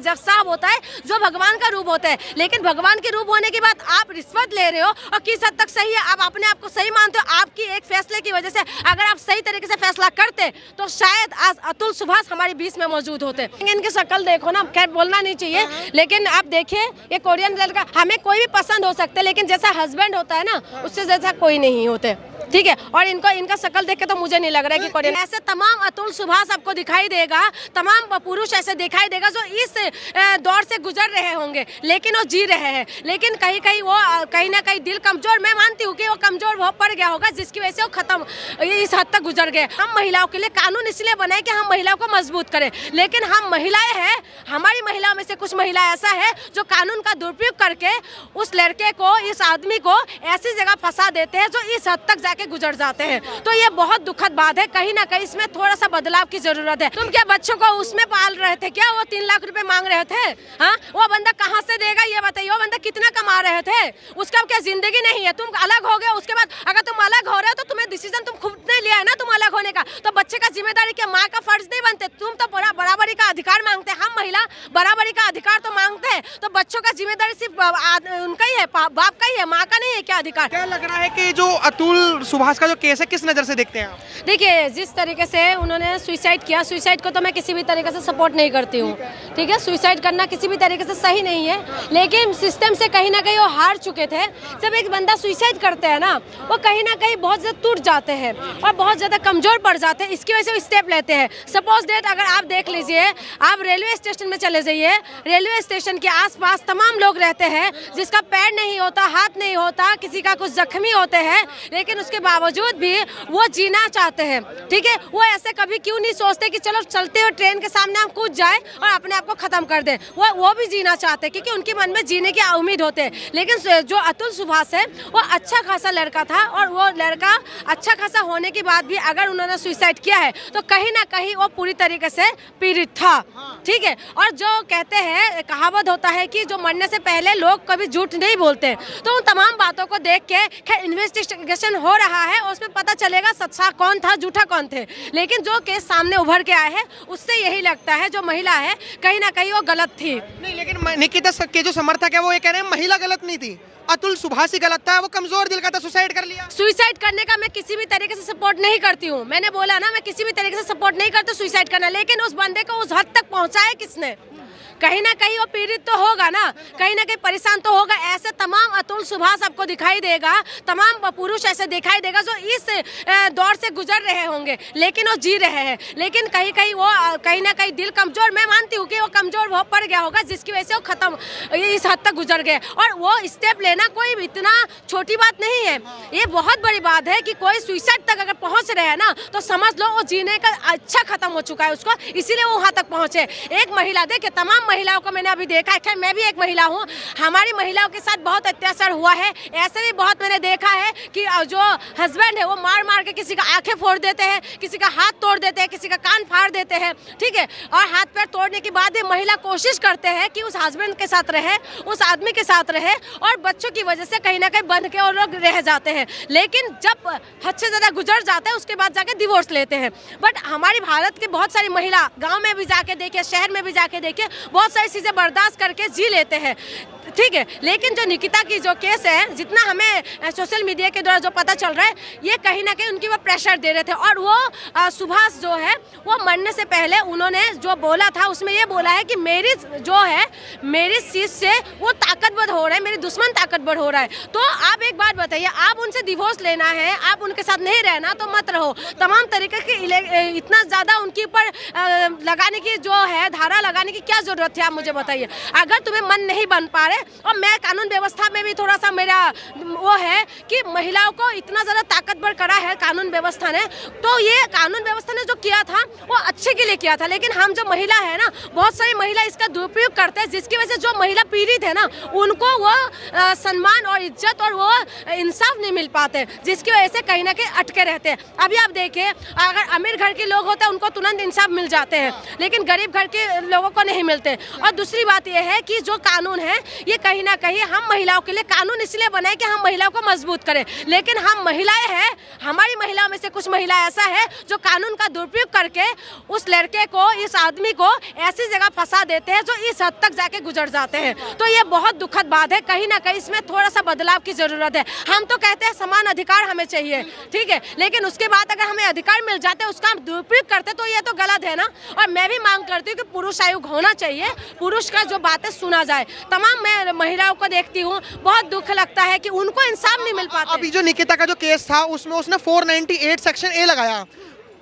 जब साहब होता है जो भगवान का रूप होता है, लेकिन भगवान के रूप होने के बाद आप रिश्वत ले रहे हो और किस हद तक सही है, आप अपने आप को सही मानते हो। आपकी एक फैसले की वजह से अगर आप सही तरीके से फैसला करते तो शायद आज अतुल सुभाष हमारे बीच में मौजूद होते। इनकी शक्ल देखो ना, खैर बोलना नहीं चाहिए, लेकिन आप देखिए ये कोरियन लड़का, हमें कोई भी पसंद हो सकता है लेकिन जैसा हस्बैंड होता है ना उससे जैसा कोई नहीं होते, ठीक है। और इनका शक्ल देख के तो मुझे नहीं लग रहा है कि कोरियन। ऐसे तमाम अतुल सुभाष आपको दिखाई देगा, तमाम पुरुष ऐसे दिखाई देगा जो इस दौर से गुजर रहे होंगे लेकिन वो जी रहे हैं, लेकिन कहीं कहीं वो कहीं ना कहीं दिल कमजोर, मैं मानती हूँ कि वो कमजोर वो पड़ गया होगा जिसकी वजह से वो खत्म इस हद तक गुजर गए। हम महिलाओं के लिए कानून इसलिए बनाए कि हम महिलाओं को मजबूत करें, लेकिन हम महिलाएं हैं, हमारी महिलाओं में से कुछ महिला ऐसा है जो कानून का दुरुपयोग करके उस लड़के को, इस आदमी को ऐसी जगह फंसा देते हैं जो इस हद तक के गुजर जाते हैं। तो ये बहुत दुखद बात है, कहीं ना कहीं इसमें थोड़ा सा बदलाव की जरूरत है। तुम क्या बच्चों को उसमें पाल रहे थे क्या? वो 3 लाख रुपए मांग रहे थे, हाँ वो बंदा कहाँ से देगा ये बताइए? वो बंदा कितना कमा रहे थे? उसका क्या जिंदगी नहीं है? तुम अलग हो गए, उसके बाद अगर तुम अलग हो रहे हो तो तुम्हें डिसीजन तुम खुद ने लिया है ना तुम अलग होने का, तो बच्चे का जिम्मेदारी क्या माँ का फर्ज नहीं बनते? तुम तो बराबरी का अधिकार मांगते हैं, हम महिला बराबरी का अधिकार तो मांगते हैं, तो बच्चों का जिम्मेदारी सिर्फ उनका ही है, बाप का ही है, माँ का नहीं है क्या अधिकार? क्या लग रहा है कि जो अतुल सुभाष का जो केस है किस नजर से देखते हैं आप? देखिए जिस तरीके से उन्होंने सुसाइड किया, सुसाइड को तो मैं किसी भी तरीके से सपोर्ट नहीं करती हूँ, ठीक है। सुसाइड करना किसी भी तरीके से सही नहीं है, लेकिन सिस्टम से कहीं ना कहीं वो हार चुके थे। जब एक बंदा सुसाइड करते हैं ना, वो कहीं ना कहीं बहुत ज़्यादा टूट जाते हैं और बहुत ज़्यादा कमज़ोर पड़ जाते हैं, इसकी वजह से वो स्टेप लेते हैं। सपोज डेट अगर आप देख लीजिए, आप रेलवे स्टेशन में चले जाइए, रेलवे स्टेशन के आसपास तमाम लोग रहते हैं जिसका पैर नहीं होता, हाथ नहीं होता, किसी का कुछ जख्मी होते हैं, लेकिन उसके बावजूद भी वो जीना चाहते हैं, ठीक है। वो ऐसे कभी क्यों नहीं सोचते कि चलो चलते हुए ट्रेन के सामने हम कूद जाए और अपने आप को खत्म कर दें? वो भी जीना चाहते हैं क्योंकि उनके मन में जीने की उम्मीद होते हैं। लेकिन जो अतुल सुभाष है वो अच्छा खासा लड़का था और वो लड़का अच्छा खासा होने के बाद भी अगर उन्होंने सुसाइड किया है तो कहीं ना कहीं वो पूरी तरीके से पीड़ित था, ठीक है। और जो कहते हैं, कहावत होता है कि जो मरने से पहले लोग कभी झूठ नहीं बोलते, तो उन तमाम बातों को देख के खैर इन्वेस्टिगेशन हो रहा है और उसमें पता चलेगा सच्चा कौन था, झूठा कौन थे। लेकिन जो केस सामने उभर के आए हैं उससे यही लगता है जो महिला है कहीं ना कहीं वो गलत थी। नहीं, लेकिन निकिता के जो समर्थक है वो ये कह रहे हैं महिला गलत नहीं थी, अतुल सुभाष ही गलत था, वो कमजोर दिल का था, सुसाइड कर लिया। सुसाइड करने का मैं किसी भी तरीके से सपोर्ट नहीं करती हूँ, मैंने बोला ना मैं किसी भी तरीके से सपोर्ट नहीं करती सुसाइड करना, लेकिन उस बंदे को उस हद तक पहुँचाया किसने? कहीं ना कहीं वो पीड़ित तो होगा ना, कहीं ना कहीं परेशान तो होगा। ऐसे तमाम अतुल सुभाष आपको दिखाई देगा, तमाम पुरुष ऐसे दिखाई देगा जो इस दौर से गुजर रहे होंगे लेकिन वो जी रहे हैं, लेकिन कहीं कहीं वो कहीं ना कहीं दिल कमजोर, मैं मानती हूँ कि वो कमजोर वो पड़ गया होगा जिसकी वजह से वो खत्म इस हद तक गुजर गए। और वो स्टेप लेना कोई इतना छोटी बात नहीं है, ये बहुत बड़ी बात है कि कोई सुसाइड तक अगर पहुँच रहे हैं ना तो समझ लो वो जीने का अच्छा खत्म हो चुका है उसको, इसीलिए वो वहाँ तक पहुँचे। एक महिला देखिए, तमाम महिलाओं को मैंने अभी देखा है, मैं भी एक महिला हूँ, हमारी महिलाओं के साथ बहुत अत्याचार हुआ है। ऐसे भी बहुत मैंने देखा है कि जो हस्बैंड है वो मार मार के किसी का आंखें फोड़ देते हैं, किसी का हाथ तोड़ देते हैं, किसी का कान फाड़ देते हैं, ठीक है। और हाथ पैर तोड़ने के बाद भी महिला कोशिश करते हैं कि उस हस्बैंड के साथ रहे, उस आदमी के साथ रहे, और बच्चों की वजह से कहीं ना कहीं बंध के वो लोग रह जाते हैं। लेकिन जब हद से ज़्यादा गुजर जाते हैं उसके बाद जाके डिवोर्स लेते हैं। बट हमारी भारत की बहुत सारी महिला गाँव में भी जाके देखिए, शहर में भी जाके देखिए, बहुत सारी चीज़ें बर्दाश्त करके जी लेते हैं, ठीक है। लेकिन जो निकिता की जो केस है, जितना हमें सोशल मीडिया के द्वारा जो पता चल रहा है, ये कहीं ना कहीं उनकी वो प्रेशर दे रहे थे। और वो सुभाष जो है वो मरने से पहले उन्होंने जो बोला था उसमें ये बोला है कि मेरी जो है मेरी चीज से वो ताकतवर हो रहा है, मेरी दुश्मन ताकतवर हो रहा है। तो आप एक बात बताइए, आप उनसे डिवोर्स लेना है, आप उनके साथ नहीं रहना तो मत रहो। तमाम तरीके की इतना ज़्यादा उनके ऊपर लगाने की जो है धारा लगाने की क्या जरूरत है, आप मुझे बताइए। अगर तुम्हें मन नहीं बन पा रहे, और मैं कानून व्यवस्था में भी थोड़ा सा मेरा वो है कि महिलाओं को इतना ज़्यादा ताकतवर करा है कानून व्यवस्था ने, तो ये कानून व्यवस्था ने जो किया था वो अच्छे के लिए किया था। लेकिन हम जो महिला है ना, बहुत सारी महिला इसका दुरुपयोग करते हैं, जिसकी वजह से जो महिला पीड़ित है ना उनको वो सम्मान और इज्जत और वो इंसाफ नहीं मिल पाते, जिसकी वजह से कहीं ना कहीं अटके रहते हैं। अभी आप देखिए, अगर अमीर घर के लोग होते हैं उनको तुरंत इंसाफ मिल जाते हैं, लेकिन गरीब घर के लोगों को नहीं मिलते। और दूसरी बात यह है कि जो कानून है ये कहीं ना कहीं हम महिलाओं के लिए कानून इसलिए बनाए कि हम महिलाओं को मजबूत करें, लेकिन हम महिलाएं हैं, हमारी महिलाओं में से कुछ महिला ऐसा है जो कानून का दुरुपयोग करके उस लड़के को, इस आदमी को ऐसी जगह फंसा देते हैं जो इस हद तक जाके गुजर जाते हैं। तो ये बहुत दुखद बात है, कहीं ना कहीं इसमें थोड़ा सा बदलाव की जरूरत है। हम तो कहते हैं समान अधिकार हमें चाहिए, ठीक है, लेकिन उसके बाद अगर हमें अधिकार मिल जाते हैं उसका हम दुरुपयोग करते तो ये तो गलत है ना। और मैं भी मांग करती हूँ कि पुरुष आयोग होना चाहिए, पुरुष का जो बातें सुना जाए। तमाम मैं महिलाओं को देखती हूँ, बहुत दुख लगता है कि उनको इंसाफ नहीं मिल पाता। अभी जो निकिता का जो केस था उसमें उसने 498 सेक्शन ए लगाया।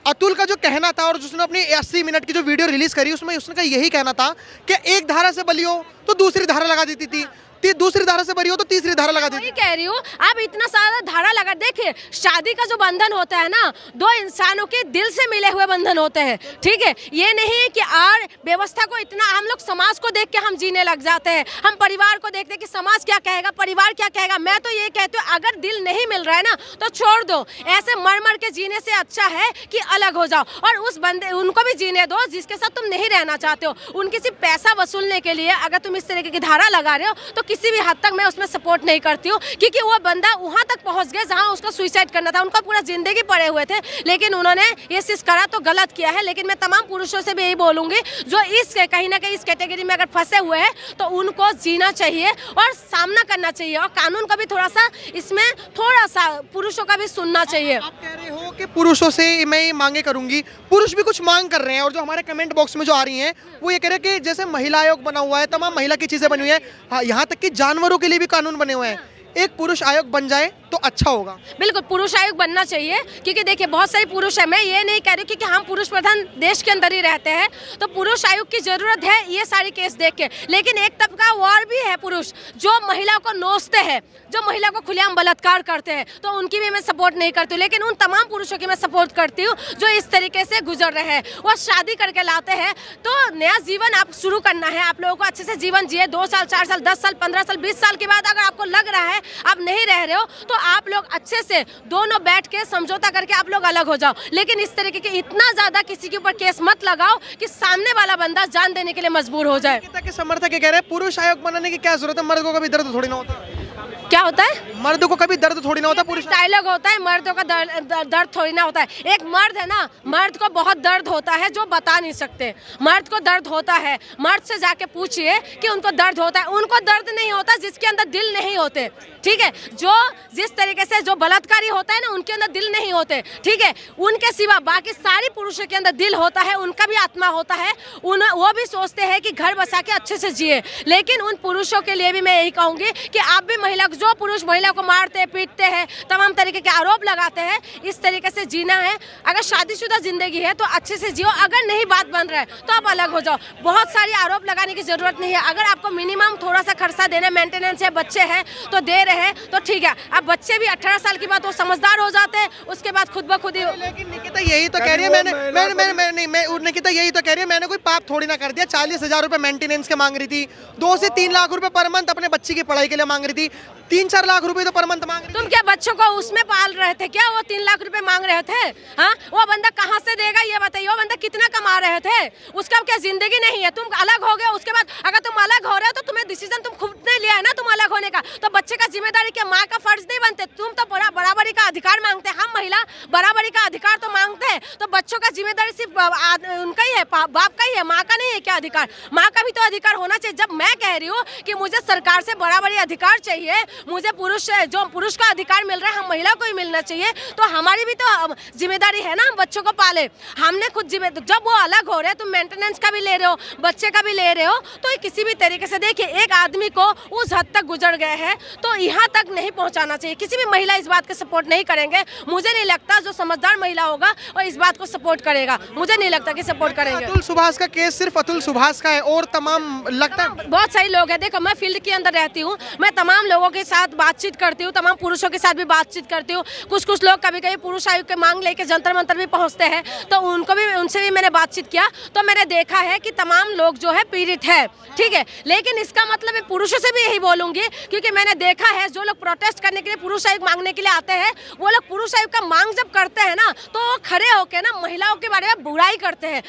अतुल का जो कहना था और जिसने अपनी 80 मिनट की जो वीडियो रिलीज करी उसमें उसने का यही कहना था कि एक धारा से बली हो तो दूसरी धारा लगा देती थी, दूसरी धारा से बरी हो तो तीसरी धारा लगा देती। कह रही हूँ आप इतना सारा धारा लगा, देखिए शादी का जो बंधन होता है ना, दो इंसानों के दिल से मिले हुए बंधन होते हैं, ठीक है। ये नहीं कि और व्यवस्था को इतना हम लोग समाज को देख के हम जीने लग जाते हैं, हम परिवार को देखते हैं कि समाज क्या कहेगा, परिवार क्या कहेगा। मैं तो ये कहती हूँ अगर दिल नहीं मिल रहा है ना तो छोड़ दो, ऐसे मर मर के जीने से अच्छा है कि अलग हो जाओ और उस बंदे उनको भी जीने दो जिसके साथ तुम नहीं रहना चाहते हो। उनकी सिर्फ पैसा वसूलने के लिए अगर तुम इस तरीके की धारा लगा रहे हो तो किसी भी हद तक मैं उसमें सपोर्ट नहीं करती हूँ, क्योंकि वो बंदा वहां तक पहुंच गया जहां उसको सुसाइड करना था। उनका पूरा जिंदगी पड़े हुए थे, लेकिन उन्होंने ये चीज करा तो गलत किया है। लेकिन मैं तमाम पुरुषों से भी यही बोलूंगी जो इस कहीं ना कहीं इस कैटेगरी में अगर फंसे हुए हैं तो उनको जीना चाहिए और सामना करना चाहिए, और कानून का भी थोड़ा सा इसमें थोड़ा सा पुरुषों का भी सुनना चाहिए। आप कह रहे हो कि पुरुषों से मैं ये मांगे करूंगी, पुरुष भी कुछ मांग कर रहे हैं और जो हमारे कमेंट बॉक्स में जो आ रही हैं वो ये कह रहे हैं कि जैसे महिला आयोग बना हुआ है, तमाम महिला की चीजें बनी हुई है, हाँ, यहाँ तक कि जानवरों के लिए भी कानून बने हुए हैं, एक पुरुष आयोग बन जाए तो अच्छा होगा। बिल्कुल पुरुष आयोग बनना चाहिए, क्योंकि देखिए बहुत सारे पुरुष हैं, मैं ये नहीं कह रही क्योंकि हम पुरुष प्रधान देश के अंदर ही रहते हैं तो पुरुष आयोग की जरूरत है ये सारी केस देख के। लेकिन एक तबका और भी है पुरुष जो महिला को नोचते हैं, जो महिला को खुलेआम बलात्कार करते हैं, तो उनकी भी मैं सपोर्ट नहीं करती हूँ। लेकिन उन तमाम पुरुषों की मैं सपोर्ट करती हूँ जो इस तरीके से गुजर रहे हैं, वो शादी करके लाते हैं। तो नया जीवन आप शुरू करना है, आप लोगों को अच्छे से जीवन जिए, 2 साल 4 साल 10 साल 15 साल 20 साल के बाद अगर आपको लग रहा है आप नहीं रह रहे हो तो आप लोग अच्छे से दोनों बैठ के समझौता करके आप लोग अलग हो जाओ। लेकिन इस तरीके के इतना ज्यादा किसी के ऊपर केस मत लगाओ कि सामने वाला बंदा जान देने के लिए मजबूर हो जाए। के समर्थक कह रहे हैं पुरुष आयोग बनाने की क्या जरूरत है, मर्द को कभी दर्द थोड़ी ना होता। क्या होता है? मर्द को कभी दर्द थोड़ी ना होता। पुरुष डायलॉग होता है, मर्दों का दर्द थोड़ी ना होता है। एक मर्द है ना, मर्द को बहुत दर्द होता है जो बता नहीं सकते। मर्द को दर्द होता है, मर्द से जाके पूछिए कि उनको दर्द होता है। उनको दर्द नहीं होता जिसके अंदर दिल नहीं होते, ठीक है। जो जिस तरीके से जो बलात्कारी होता है ना उनके अंदर दिल नहीं होते, ठीक है। उनके सिवा बाकी सारी पुरुषों के अंदर दिल होता है, उनका भी आत्मा होता है, वो भी सोचते हैं कि घर बसा के अच्छे से जिए। लेकिन उन पुरुषों के लिए भी मैं यही कहूँगी कि आप भी महिला, जो पुरुष महिला को मारते पीटते हैं, तमाम तरीके के आरोप लगाते हैं, इस तरीके से जीना है। अगर शादीशुदा जिंदगी है तो अच्छे से जियो, अगर नहीं बात बन रहा है तो आप अलग हो जाओ। बहुत सारी आरोप लगाने की जरूरत नहीं है। अगर आपको मिनिमम थोड़ा सा खर्चा देना, मेंटेनेंस है, बच्चे हैं तो दे रहे हैं तो ठीक है। अब बच्चे भी 18 साल के बाद वो समझदार हो जाते हैं, उसके बाद खुद ब खुद ही। लेकिन निकिता यही तो कह रही है, निकिता यही तो कह रही है मैंने कोई पाप थोड़ी ना कर दिया। 40,000 रुपए मेंटेनेंस के मांग रही थी, 2 से 3 लाख रुपए पर मंथ अपने बच्ची की पढ़ाई के लिए मांग रही थी, 3-4 लाख रुपए तो पर मंथ मांग रही थी। तुम क्या बच्चों को उसमें पाल रहे थे क्या? वो 3 लाख रुपए मांग रहे थे? हाँ, वो बंदा कहाँ से देगा ये बताइए? वो बंदा कितना कमा रहे थे? उसका क्या जिंदगी नहीं है? तुम अलग हो गए, उसके बाद अगर तुम अलग हो रहे हो तो तुम्हें डिसीजन तुम खुद ने लिया है ना तुम अलग होने का, तो बच्चे का जिम्मेदारी क्या? माँ का फर्ज नहीं बनते? तुम तो बराबरी का अधिकार मांगते हैं, हम महिला बराबरी का अधिकार तो मांगते हैं, तो बच्चों का जिम्मेदारी सिर्फ उनका ही है, बाप का ही है, माँ का नहीं है क्या अधिकार? माँ का भी तो अधिकार होना चाहिए। जब मैं कह रही हूँ कि मुझे सरकार से बराबरी अधिकार चाहिए, मुझे जो पुरुष का अधिकार मिल रहा है हम महिला को ही मिलना चाहिए, तो हमारी भी तो जिम्मेदारी है ना, हम बच्चों को पाले। हमने खुद जब वो अलग हो रहे हैं, तुम मेंटेनेंस का भी ले रहे हो, बच्चे का भी ले रहे हो, तो किसी भी तरीके से देखिए एक आदमी को उस हद तक गुजर गए हैं तो यहाँ तक नहीं पहुँचाना चाहिए। किसी भी महिला इस बात का सपोर्ट नहीं करेंगे, मुझे नहीं लगता। जो समझदार महिला होगा और इस बात को सपोर्ट करेगा, मुझे नहीं लगता कि सपोर्ट करेंगे। अतुल सुभाष का केस सिर्फ अतुल सुभाष का है और तमाम लगता है बहुत सारे लोग हैं। देखो मैं फील्ड के अंदर रहती हूँ, मैं तमाम लोगों के साथ बातचीत करती हूँ, तमाम पुरुषों के साथ भी बातचीत करती हूँ। कुछ लोग कभी कभी पुरुष आयोग के मांग लेके जंतर मंतर भी पहुँचते हैं, तो उनसे भी मैंने बातचीत किया, तो मैंने देखा है कि तमाम लोग जो है पीड़ित है, ठीक है। लेकिन इसका मतलब मैं पुरुषों से भी यही बोलूंगी, क्योंकि मैंने देखा है जो लोग प्रोटेस्ट करने के लिए पुरुष आयोग मांगने के लिए आते हैं, वो लोग पुरुष आयोग का मांग जब करते हैं ना तो वो खड़े होकर ना महिलाओं के बारे में बुराई करते हैं।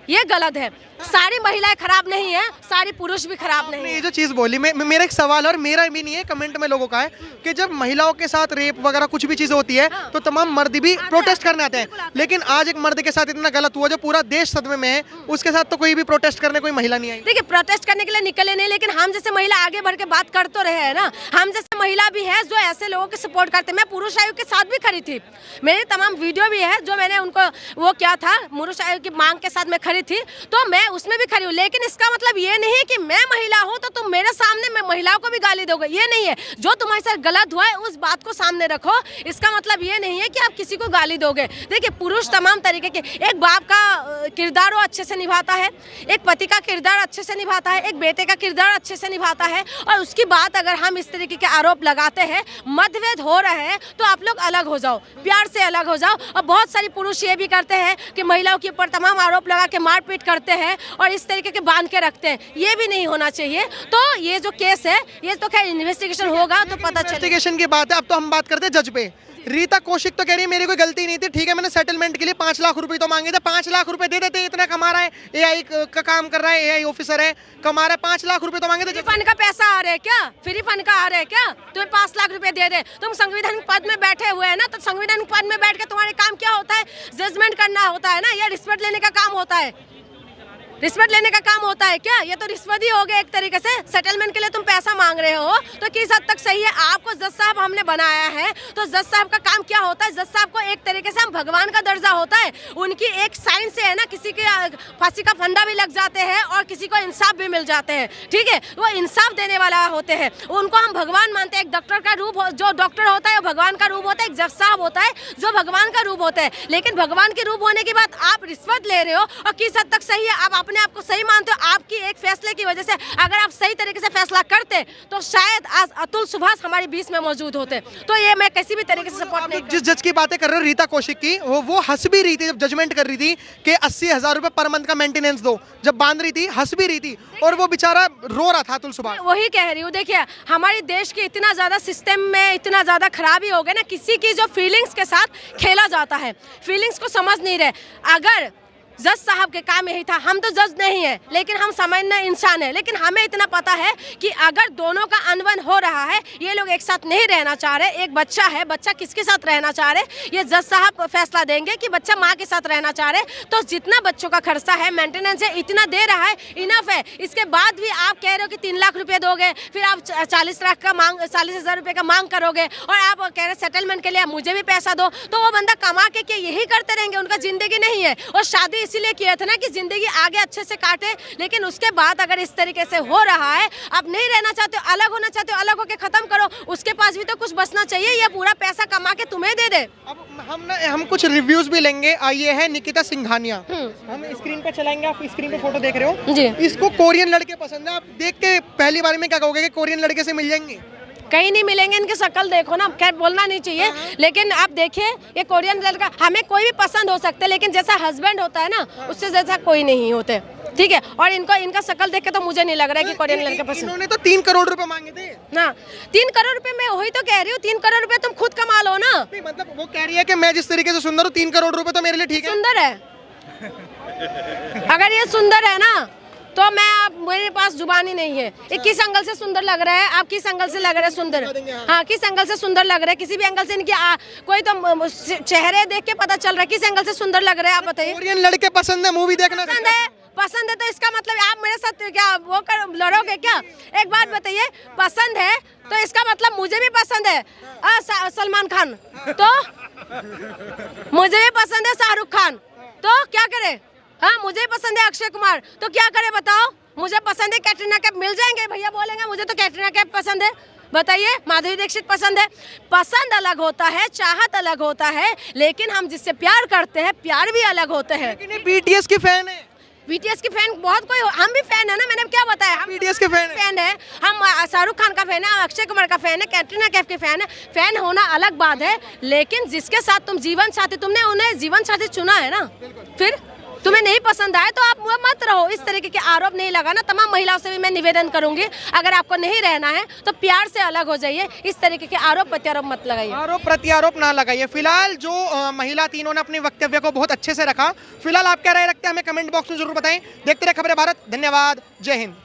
ये गलत है। सारी महिलाएं खराब नहीं है, सारी पुरुष भी खराब नहीं आपने है। ये जो चीज़ बोली, मेरा एक सवाल है और मेरा भी नहीं है, कमेंट में लोगों का है कि जब महिलाओं के साथ रेप वगैरह कुछ भी चीज़ें होती है तो तमाम मर्द भी प्रोटेस्ट करने आते हैं, लेकिन आज एक मर्द के साथ इतना गलत हुआ जो पूरा देश सदमे में है, उसके साथ तो कोई भी प्रोटेस्ट करने कोई महिला नहीं आई। देखिए, प्रोटेस्ट करने के लिए निकले नहीं, लेकिन हम जैसे महिला आगे बढ़ के बात कर तो रहे हैं ना। हम जैसे महिला भी है जो ऐसे लोगों के सपोर्ट करते हैं। मैं पुरुष आयोग के साथ भी खड़ी थी, मेरी तमाम वीडियो भी है जो मैंने उनको वो क्या था, पुरुष आयोग की मांग के साथ मैं खड़ी थी, तो मैं उसमें भी खड़ी हूँ। लेकिन इसका मतलब ये नहीं है कि मैं महिला हूँ तो तुम मेरे सामने मैं महिलाओं को भी गाली दोगे, ये नहीं है। जो तुम्हारे साथ गलत हुआ है उस बात को सामने रखो, इसका मतलब ये नहीं है कि आप किसी को गाली दोगे। देखिए, पुरुष तमाम तरीके के, एक बाप का किरदार वो अच्छे से निभाता है, एक पति का किरदार अच्छे से निभाता है, एक बेटे का किरदार अच्छे से निभाता है, और उसकी बात अगर हम इस तरीके के आरोप लगाते हैं, मतभेद हो रहे हैं, तो आप लोग अलग हो जाओ, प्यार से अलग हो जाओ। और बहुत सारे पुरुष ये भी करते हैं कि महिलाओं के ऊपर तमाम आरोप लगा के मारपीट करते हैं और इस तरीके के बांध के रखते हैं, ये भी नहीं होना चाहिए। तो ये जो केस है, ये तो खैर इन्वेस्टिगेशन होगा तो पता चलेगा। इन्वेस्टिगेशन की बात है, अब तो हम बात करते हैं जज पे। रीता कौशिक तो कह रही है मेरी कोई गलती नहीं थी, ठीक है, मैंने सेटलमेंट के लिए 5 लाख रुपए तो मांगे थे, 5 लाख रुपए दे देते, इतना कमा रहा है, एआई का काम कर रहा है, एआई ऑफिसर है, कमा रहा है, 5 लाख रुपए तो मांगे थे। फ्री फंड का पैसा आ रहा है क्या? फ्री फंड का आ रहा है क्या? तुम्हें 5 लाख रुपए दे दे, तुम संविधानिक पद में बैठे हुए हैं ना, तो संविधानिक पद में बैठ के तुम्हारे काम क्या होता है? जजमेंट करना होता है ना, या रिश्वत लेने का काम होता है? रिश्वत लेने का काम होता है क्या? ये तो रिश्वत ही हो गया एक तरीके से। सेटलमेंट के लिए तुम पैसा मांग रहे हो तो किस हद तक सही है? आपको जज साहब हमने बनाया है, तो जज साहब का काम क्या होता है? जज साहब को एक तरीके से हम भगवान का दर्जा होता है। उनकी एक साइन से है ना, किसी के फांसी का फंदा भी लग जाते हैं और किसी को इंसाफ भी मिल जाते हैं, ठीक है, वो इंसाफ देने वाला होते हैं, उनको हम भगवान मानते हैं। एक डॉक्टर का रूप जो डॉक्टर होता है वो भगवान का रूप होता है, एक जज साहब होता है जो भगवान का रूप होता है। लेकिन भगवान के रूप होने के बाद आप रिश्वत ले रहे हो, और किस हद तक सही है? आप अपने आप को सही मानते हो? आपकी एक फैसले की वजह से अगर आप सही तरीके से फैसला करते तो शायद आज अतुल सुभाष हमारे बीच में मौजूद होते। तो ये मैं किसी भी तरीके से सपोर्ट नहीं। जिस जज की बातें कर रहे हो रीता कौशिक की, वो हंस भी रही थी जब जजमेंट कर रही थी कि 80,000 रुपए पर मंथ का मेंटेनेंस दो, जब बांध रही थी हंस भी रही थी, और वो बेचारा रो रहा था अतुल सुभाष। वही कह रही हूँ, देखिए हमारे देश के इतना ज्यादा सिस्टम में इतना ज्यादा खराबी हो गया ना, किसी की जो फीलिंग्स के साथ खेला जाता है, फीलिंग्स को समझ नहीं रहे। अगर जज साहब के काम यही था, हम तो जज नहीं है लेकिन हम समझने इंसान है, लेकिन हमें इतना पता है कि अगर दोनों का अनबन हो रहा है, ये लोग एक साथ नहीं रहना चाह रहे, एक बच्चा है, बच्चा किसके साथ रहना चाह रहे, ये जज साहब फैसला देंगे कि बच्चा माँ के साथ रहना चाह रहे, तो जितना बच्चों का खर्चा है, मेंटेनेंस है, इतना दे रहा है, इनफ है। इसके बाद भी आप कह रहे हो कि 3 लाख रुपए दोगे, फिर आप 40,000 रुपए का मांग करोगे, और आप कह रहे सेटलमेंट के लिए मुझे भी पैसा दो, तो वो बंदा कमा के यही करते रहेंगे, उनका जिंदगी नहीं है। और शादी इसीलिए किया था ना कि जिंदगी आगे अच्छे से काटे, लेकिन उसके बाद अगर इस तरीके से हो रहा है, आप नहीं रहना चाहते हो, अलग होना चाहते हो, अलग होके खत्म करो, उसके पास भी तो कुछ बचना चाहिए, ये पूरा पैसा कमा के तुम्हें दे दे। अब हम कुछ रिव्यूज भी लेंगे। आइए है निकिता सिंघानिया, हम स्क्रीन पे चलाएंगे, आप स्क्रीन पे फोटो देख रहे हो जी। इसको कोरियन लड़के पसंद है, आप देख के पहली बार में क्या कहोगे कि कोरियन लड़के से मिल जाएंगे? कहीं नहीं मिलेंगे, इनकी शक्ल देखो ना, खैर बोलना नहीं चाहिए, लेकिन आप देखिए ये कोरियन लड़का, हमें कोई भी पसंद हो सकता है, लेकिन जैसा हस्बैंड होता है ना, उससे जैसा कोई नहीं होते, ठीक है। और इनका शक्ल देख के तो मुझे नहीं लग रहा है कि कोरियन लड़के पसंद। इन्होंने तो 3 करोड़ रुपए मांगे थे ना, 3 करोड़ रुपए, मैं वही तो कह रही हूँ, 3 करोड़ रुपए तुम खुद कमा लो ना। नहीं, मतलब वो कह रही है कि मैं जिस तरीके से सुंदर हूँ, 3 करोड़ रुपए तो मेरे लिए ठीक है। सुंदर है, अगर ये सुंदर है ना तो मेरे पास जुबान ही नहीं है। ये किस एंगल से सुंदर लग रहा है, आप किस एंगल से लग रहा है सुंदर? हाँ, किस एंगल से सुंदर लग रहा है? किसी भी एंगल से इनकी कोई तो चेहरे देख के पता चल रहा है किस एंगल से सुंदर लग रहा है, आप बताइए। कोरियन लड़के पसंद है, मूवी देखना पसंद है तो इसका मतलब आप मेरे साथ क्या वो लड़ोगे क्या? एक बात बताइए, पसंद है तो इसका मतलब मुझे भी पसंद है सलमान खान, तो मुझे भी पसंद है शाहरुख खान, तो क्या करे? हाँ, मुझे पसंद है अक्षय कुमार, तो क्या करे बताओ? मुझे पसंद है कैटरीना कैफ, मिल जाएंगे भैया बोलेंगे मुझे तो कैटरीना कैफ पसंद है, बताइए माधुरी दीक्षित पसंद है। पसंद अलग होता है, चाहत अलग होता है, लेकिन हम जिससे प्यार करते हैं, प्यार भी अलग होते हैं। लेकिन ये बीटीएस की फैन है, बीटीएस की फैन बहुत कोई, हम भी फैन है ना, मैंने क्या बताया, हम बीटीएस के फैन है, हम शाहरुख खान का फैन है, अक्षय कुमार का फैन है, कैटरीना कैफ के फैन है। फैन होना अलग बात है, लेकिन जिसके साथ तुम जीवन साथी, तुमने उन्हें जीवन साथी चुना है ना, फिर तुम्हें नहीं पसंद आए तो आप वो मत रहो। इस तरीके के आरोप नहीं लगाना। तमाम महिलाओं से भी मैं निवेदन करूंगी, अगर आपको नहीं रहना है तो प्यार से अलग हो जाइए। इस तरीके के आरोप प्रत्यारोप मत लगाइए, आरोप प्रत्यारोप ना लगाइए। फिलहाल जो महिला तीनों ने अपने वक्तव्य को बहुत अच्छे से रखा। फिलहाल आप क्या राय रखते हैं हमें कमेंट बॉक्स में जरूर बताएं। देखते रहे खबरें भारत। धन्यवाद। जय हिंद।